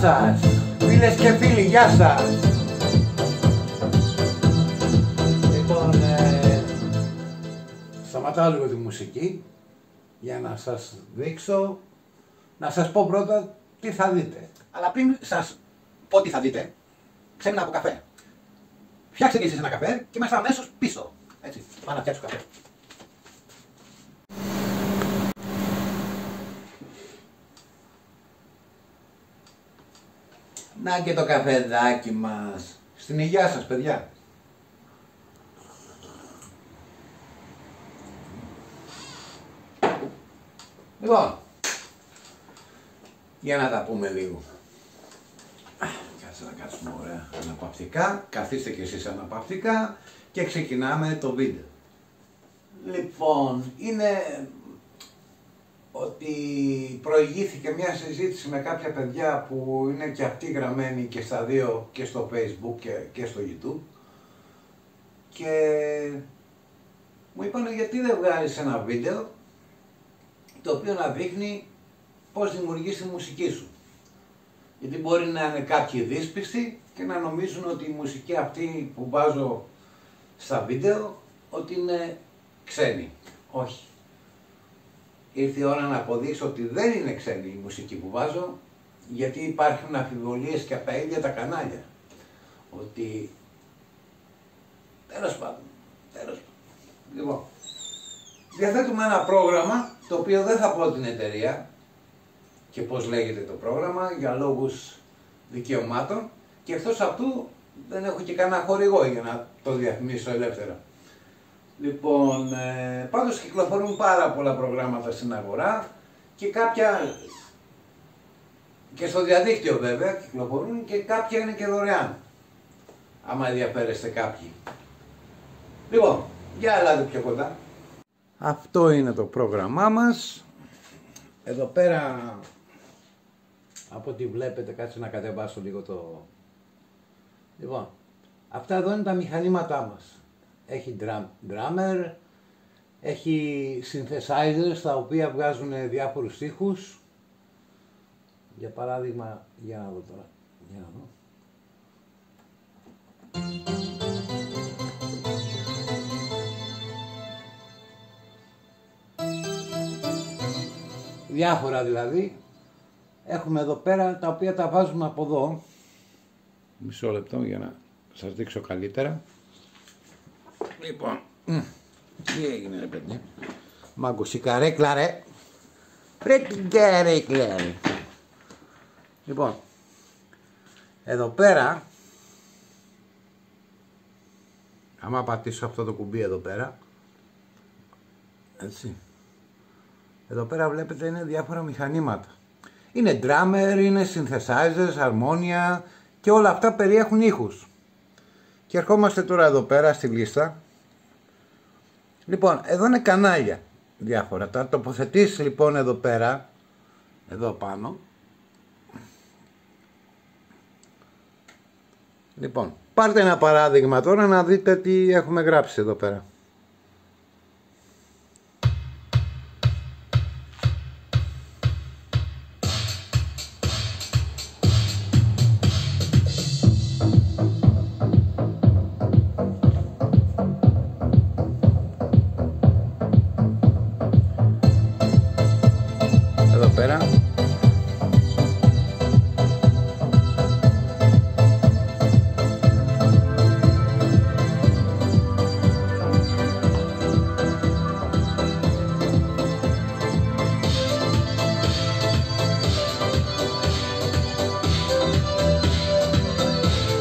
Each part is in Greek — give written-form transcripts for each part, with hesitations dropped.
σας, φίλες και φίλοι, γεια σας. Λοιπόν, σταματάω λίγο τη μουσική για να σας δείξω, να σας πω πρώτα τι θα δείτε. Αλλά πριν σας πω τι θα δείτε, ξέμεινα από καφέ. Φτιάξτε και εσείς ένα καφέ και είμαστε αμέσως πίσω. Έτσι, πάω να φτιάξω καφέ. Να και το καφεδάκι μας. Στην υγεία σας, παιδιά. Λοιπόν, για να τα πούμε λίγο. Κάτσε να κάτσουμε ωραία αναπαυτικά. Καθίστε και εσείς αναπαυτικά και ξεκινάμε το βίντεο. Λοιπόν, είναι ότι προηγήθηκε μια συζήτηση με κάποια παιδιά που είναι και αυτοί γραμμένοι και στα δύο, και στο Facebook και στο YouTube, και μου είπαν γιατί δεν βγάλεις ένα βίντεο το οποίο να δείχνει πώς δημιουργείς τη μουσική σου. Γιατί μπορεί να είναι κάποιοι δύσπιστοι και να νομίζουν ότι η μουσική αυτή που βάζω στα βίντεο ότι είναι ξένη. Όχι. Ήρθε η ώρα να αποδείξω ότι δεν είναι ξένη η μουσική που βάζω, γιατί υπάρχουν αμφιβολίες και από τα ίδια τα κανάλια. Ότι τέλος πάντων. Λοιπόν, διαθέτουμε ένα πρόγραμμα το οποίο δεν θα πω την εταιρεία και πώς λέγεται το πρόγραμμα για λόγους δικαιωμάτων, και εκτός αυτού δεν έχω και κανένα χορηγό για να το διαφημίσω ελεύθερα. Λοιπόν, πάντως κυκλοφορούν πάρα πολλά προγράμματα στην αγορά και κάποια και στο διαδίκτυο βέβαια κυκλοφορούν, και κάποια είναι και δωρεάν, άμα ενδιαφέρεστε κάποιοι. Λοιπόν, για ελάτε πιο κοντά. Αυτό είναι το πρόγραμμά μας. Εδώ πέρα, από ό,τι βλέπετε, κάτσε να κατεβάσω λίγο το... Λοιπόν, αυτά εδώ είναι τα μηχανήματά μας. Έχει drummer, έχει synthesizers τα οποία βγάζουν διάφορους ήχους. Για παράδειγμα, για να δω τώρα, για να δω. Διάφορα δηλαδή. Έχουμε εδώ πέρα τα οποία τα βάζουμε από εδώ. Μισό λεπτό για να σας δείξω καλύτερα. Λοιπόν, τι έγινε ρε παιδί? Μάγκος η καρέκλα ρε. Ρε την καρέκλα ρε. Λοιπόν, εδώ πέρα, άμα πατήσω αυτό το κουμπί εδώ πέρα, έτσι, εδώ πέρα βλέπετε είναι διάφορα μηχανήματα. Είναι drummer, είναι synthesizers, αρμόνια και όλα αυτά περιέχουν ήχους. Και ερχόμαστε τώρα εδώ πέρα στη λίστα. Λοιπόν, εδώ είναι κανάλια διάφορα. Τα τοποθετήσεις λοιπόν εδώ πέρα, εδώ πάνω. Λοιπόν, πάρτε ένα παράδειγμα τώρα να δείτε τι έχουμε γράψει εδώ πέρα. Εδώ πέρα.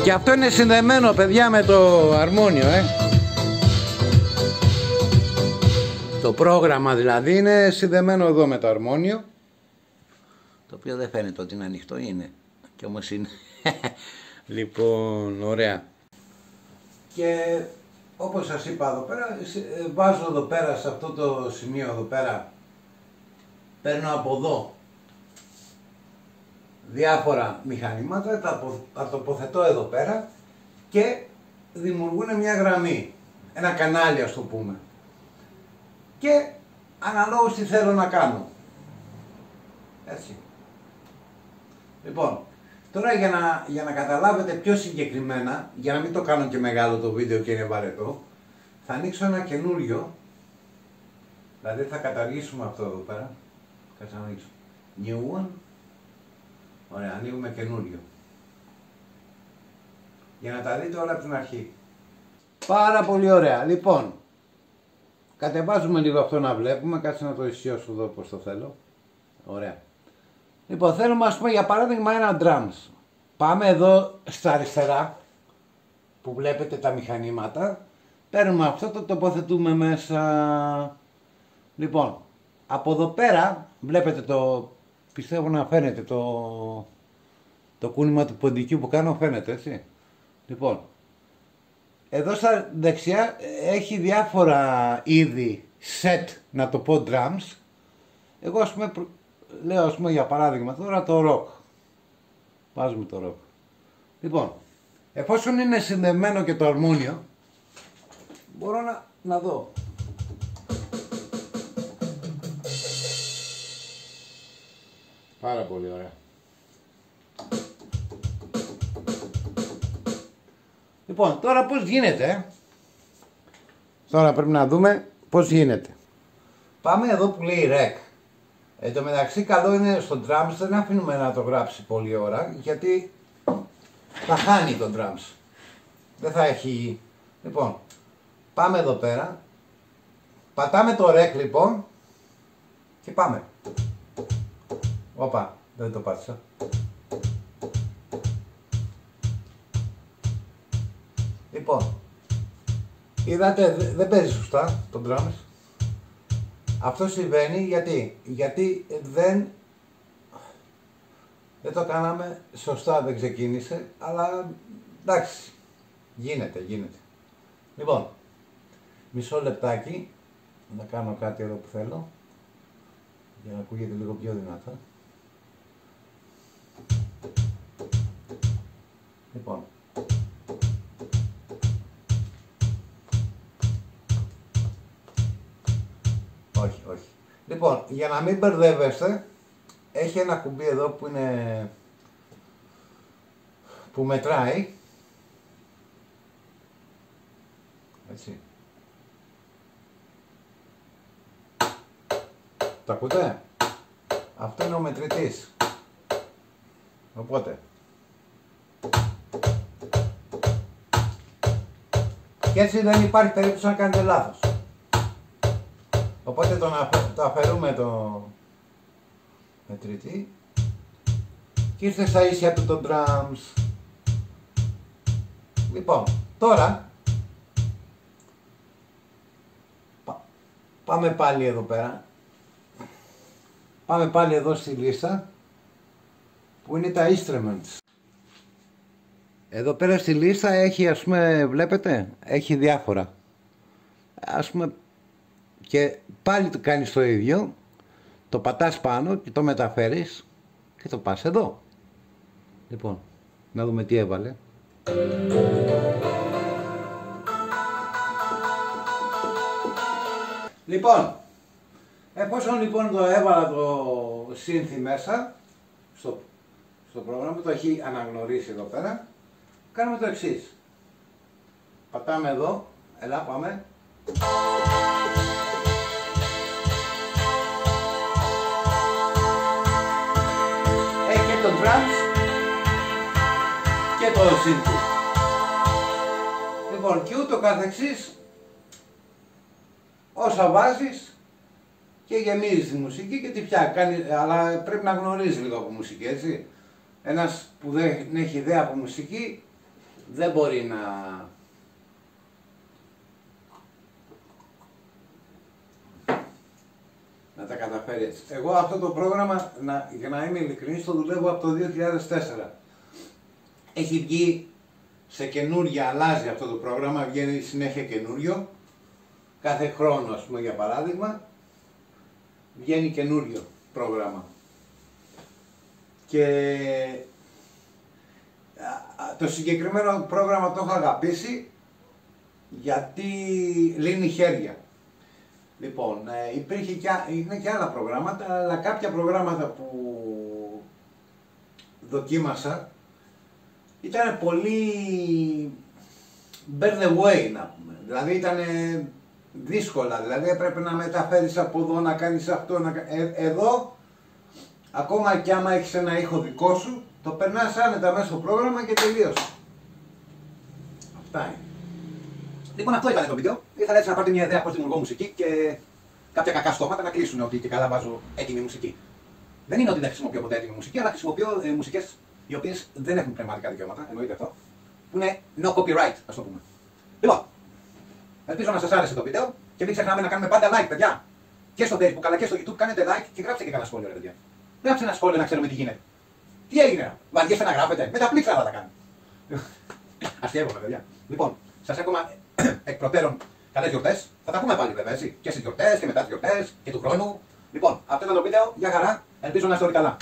Και αυτό είναι συνδεμένο παιδιά με το αρμόνιο, Το πρόγραμμα δηλαδή είναι συνδεμένο εδώ με το αρμόνιο, το οποίο δεν φαίνεται ότι είναι ανοιχτό, είναι, και όμως είναι. Λοιπόν, ωραία. Και όπως σας είπα εδώ πέρα, βάζω εδώ πέρα σε αυτό το σημείο εδώ πέρα, παίρνω από εδώ διάφορα μηχανήματα, τα τοποθετώ εδώ πέρα και δημιουργούν μια γραμμή, ένα κανάλι ας το πούμε, και αναλόγως τι θέλω να κάνω. Έτσι. Λοιπόν, Τώρα για να καταλάβετε πιο συγκεκριμένα, για να μην το κάνω και μεγάλο το βίντεο και είναι βαρετό, θα ανοίξω ένα καινούριο, δηλαδή θα καταργήσουμε αυτό εδώ πέρα, κάτσε να ανοίξω, new one, ωραία, ανοίγουμε καινούριο, για να τα δείτε όλα από την αρχή. Πάρα πολύ ωραία, λοιπόν, κατεβάζουμε λίγο αυτό να βλέπουμε, κάτσε να το ισιώσω εδώ πως το θέλω, ωραία. Λοιπόν, θέλουμε ας πούμε για παράδειγμα ένα drums. Πάμε εδώ στα αριστερά που βλέπετε τα μηχανήματα. Παίρνουμε αυτό, το τοποθετούμε μέσα. Λοιπόν, από εδώ πέρα βλέπετε το, πιστεύω να φαίνεται το κούνημα του ποντικού που κάνω, φαίνεται έτσι. Λοιπόν, εδώ στα δεξιά έχει διάφορα είδη set, να το πω drums. Εγώ ας πούμε λέω ας πούμε για παράδειγμα τώρα το rock. Βάζουμε το rock. Λοιπόν, εφόσον είναι συνδεμένο και το αρμόνιο, μπορώ να δω. Πάρα πολύ ωραία. Λοιπόν, τώρα πώς γίνεται. Τώρα πρέπει να δούμε πώς γίνεται. Πάμε εδώ που λέει rec. Εν τω μεταξύ καλό είναι στο drums, δεν αφήνουμε να το γράψει πολλή ώρα, γιατί θα χάνει το drums. Δεν θα έχει... Λοιπόν, πάμε εδώ πέρα. Πατάμε το rec λοιπόν και πάμε. Όπα, δεν το πάτησα. Λοιπόν, είδατε δεν παίζει σωστά το drums. Αυτό συμβαίνει γιατί δεν το κάναμε σωστά, δεν ξεκίνησε, αλλά εντάξει, γίνεται. Λοιπόν, μισό λεπτάκι, να κάνω κάτι εδώ που θέλω, για να ακούγεται λίγο πιο δυνατά. Λοιπόν, όχι. Λοιπόν, για να μην μπερδεύεστε, έχει ένα κουμπί εδώ που μετράει. Έτσι. Το ακούτε? Αυτό είναι ο μετρητής. Οπότε. Και έτσι δεν υπάρχει περίπτωση να κάνετε λάθος. Οπότε το αφαιρούμε το μετρητή και ήρθε στα ίσια του το drums. Λοιπόν, τώρα πάμε πάλι εδώ πέρα. Πάμε πάλι εδώ στη λίστα που είναι τα instruments. Εδώ πέρα στη λίστα έχει, ας πούμε, βλέπετε, έχει διάφορα. Ας πούμε, και πάλι το κάνεις το ίδιο, το πατάς πάνω και το μεταφέρεις και το πας εδώ. Λοιπόν, να δούμε τι έβαλε. Λοιπόν, εφόσον λοιπόν το έβαλα το σύνθι μέσα στο πρόγραμμα, το έχει αναγνωρίσει εδώ πέρα, κάνουμε το εξής. Πατάμε εδώ, έλα πάμε. Έχει και το drums και το σύνθι. Λοιπόν, και ούτω καθεξής, όσα βάζεις και γεμίζεις τη μουσική και τη φτιάχνει, αλλά πρέπει να γνωρίζει λίγο από μουσική, έτσι. Ένας που δεν έχει ιδέα από μουσική δεν μπορεί να τα καταφέρει έτσι. Εγώ αυτό το πρόγραμμα, για να είμαι ειλικρινής, το δουλεύω από το 2004. Έχει βγει σε καινούργια, αλλάζει αυτό το πρόγραμμα, βγαίνει συνέχεια καινούριο. Κάθε χρόνο, ας πούμε, για παράδειγμα, βγαίνει καινούριο πρόγραμμα. Και το συγκεκριμένο πρόγραμμα το έχω αγαπήσει γιατί λύνει χέρια. Λοιπόν, είναι και άλλα προγράμματα, αλλά κάποια προγράμματα που δοκίμασα ήταν πολύ burn away να πούμε. Δηλαδή ήταν δύσκολα, δηλαδή έπρεπε να μεταφέρεις από εδώ, να κάνεις αυτό, εδώ ακόμα και άμα έχεις ένα ήχο δικό σου, το περνάς άνετα μέσα στο πρόγραμμα και τελείωσε. Αυτά είναι. Λοιπόν, αυτό ήταν το βίντεο. Ήθελα έτσι να πάρετε μια ιδέα πώς δημιουργώ μουσική και κάποια κακά στόματα να κλείσουν ότι και καλά βάζω έτοιμη μουσική. Δεν είναι ότι δεν χρησιμοποιώ ποτέ έτοιμη μουσική, αλλά χρησιμοποιώ μουσικές οι οποίες δεν έχουν πνευματικά δικαιώματα, εννοείται αυτό, που είναι no copyright, ας το πούμε. Λοιπόν, ελπίζω να σας άρεσε το βίντεο και μην ξεχνάμε να κάνουμε πάντα like, παιδιά. Και στο Facebook αλλά και στο YouTube κάνετε like και γράψτε και κανένα σχόλιο, ρε παιδιά. Γράψτε ένα σχόλιο να ξέρουμε τι γίνεται. Τι έγινε, βαριέστε να γράφετε, με τα πλήξα θα τα κάνω. Αστείευομαι, παιδιά. Λοιπόν, σας εύχομαι εκ προτέρων καλές γιορτές. Θα τα πούμε πάλι βέβαια, έτσι. Και στις γιορτές και μετά τις γιορτές και του χρόνου. Λοιπόν, αυτό ήταν το βίντεο. Γεια χαρά. Ελπίζω να είστε όλοι καλά.